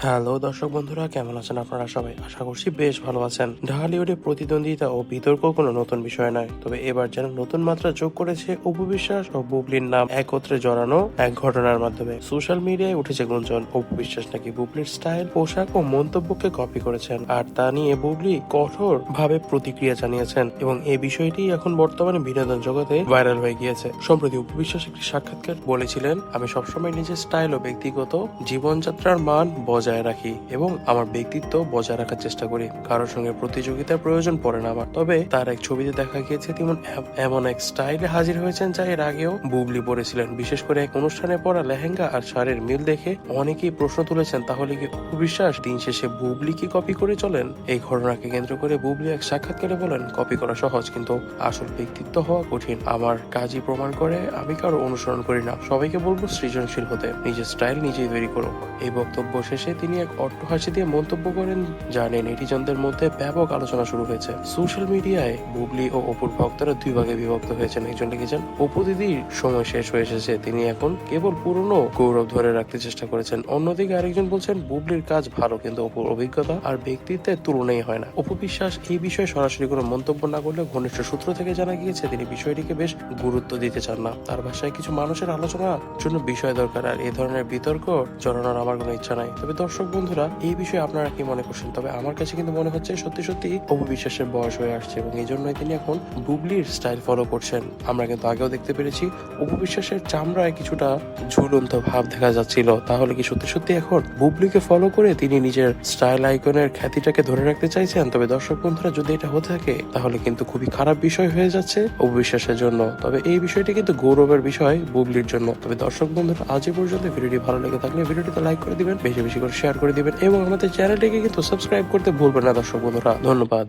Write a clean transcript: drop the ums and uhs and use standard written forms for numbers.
Hello দর্শক বন্ধুরা, কেমন আছেন আপনারা সবাই? আশা করছি বেশ ভালো আছেন। ঢালিউডে প্রতিদ্বন্দ্বিতা ও বিতর্ক কোনো নতুন বিষয় নয়, তবে এবার যেন নতুন মাত্রা যোগ করেছে অপু বিশ্বাস ও বুবলির নাম একত্রে জড়ানো এক ঘটনার মাধ্যমে। সোশ্যাল মিডিয়ায় উঠেছে গুঞ্জন অপু বিশ্বাস নাকি বুবলির স্টাইল, পোশাক ও মন্তব্যকে কপি করেছেন, আর তা নিয়ে বুবলি কঠোর ভাবে প্রতিক্রিয়া জানিয়েছেন এবং এই বিষয়টি এখন বর্তমানে বিনোদন জগতে ভাইরাল হয়ে গিয়েছে। সম্প্রতি অপু বিশ্বাস একটি সাক্ষাৎকার বলেছিলেন, আমি সবসময় নিজের স্টাইল ও ব্যক্তিগত জীবনযাত্রার মান বজায় রাখি এবং আমার ব্যক্তিত্ব বজায় রাখার চেষ্টা করি। কারোর সঙ্গে প্রতিযোগিতার প্রয়োজন পড়ে না আমার। তবে তার এক ছবিতে দেখা গিয়েছে তিনি এমন এক স্টাইলে হাজির হয়েছেন যা এর আগেও বুবলি পরেছিলেন। বিশেষ করে এক অনুষ্ঠানে পরা লেহেঙ্গা আর শাড়ির মিল দেখে অনেকেই প্রশ্ন তুলেছেন, তাহলে কি অপু বিশ্বাস দিন শেষে বুবলি কি কপি করে চলেন? এই ঘটনাকে কেন্দ্র করে বুবলি এক সাক্ষাৎকারে বলেন, কপি করা সহজ, কিন্তু আসল ব্যক্তিত্ব হওয়া কঠিন। আমার কাজই প্রমাণ করে আমি কারো অনুসরণ করি না। সবাইকে বলবো সৃজনশীল হতে, নিজের স্টাইল নিজেই তৈরি করো। এই বক্তব্য শেষে তিনি এক অট্টহাসি দিয়ে মন্তব্য করেন, জানেন নেটিজনদের মধ্যে ব্যাপক আলোচনা শুরু হয়েছে। সোশ্যাল মিডিয়ায় বুবলি ও অপুর ভক্তরা দুই ভাগে বিভক্ত হয়েছেন। একজন লিখেছেন, অপু দিদির সময় শেষ হয়ে এসেছে, তিনি এখন কেবল পুরনো গৌরব ধরে রাখতে চেষ্টা করেছেন। অন্যদিকে আরেকজন বলছেন, বুবলির কাজ ভালো, কিন্তু অপুর অভিজ্ঞতা আর ব্যক্তিত্বের তুলনাই হয় না। অপু বিশ্বাস এই বিষয়ে সরাসরি কোনো মন্তব্য না করলেও ঘনিষ্ঠ সূত্র থেকে জানা গিয়েছে তিনি বিষয়টিকে বেশ গুরুত্ব দিতে চান না। তার ভাষায় কিছু মানুষের আলোচনার জন্য বিষয় দরকার, আর এই ধরনের বিতর্ক জড়ানোর আমার কোনো ইচ্ছা নাই। তবে দর্শক বন্ধুরা, এই বিষয়ে আপনারা কি মনে করছেন? তবে আমার কাছে কিন্তু মনে হচ্ছে সত্যি সত্যি অপু বিশ্বাসের বয়স হয়ে আসছে এবং এই জন্যই তিনি এখন বুবলির স্টাইল ফলো করছেন। আমরা কিন্তু আগেও দেখতে পেরেছি অপু বিশ্বাসের চামড়ায় কিছুটা ঝুলন্ত ভাব দেখা যাচ্ছিল। তাহলে কি সত্যি সত্যি এখন বুবলিকে ফলো করে তিনি নিজের স্টাইল আইকনের খ্যাতিটাকে ধরে রাখতে চাইছেন? তবে দর্শক বন্ধুরা, যদি এটা হতে থাকে তাহলে কিন্তু খুবই খারাপ বিষয় হয়ে যাচ্ছে অপু বিশ্বাসের জন্য। তবে এই বিষয়টি কিন্তু গৌরবের বিষয় বুবলির জন্য। তবে দর্শক বন্ধুরা, আজ এ পর্যন্ত। ভিডিওটি ভালো লেগে থাকলে ভিডিওটিতে লাইক করে দিবেন, বেশি বেশি করে শেয়ার করে দিবেন এবং আমাদের চ্যানেলটিকে কিন্তু সাবস্ক্রাইব করতে ভুলবেন না দর্শক বন্ধুরা। ধন্যবাদ।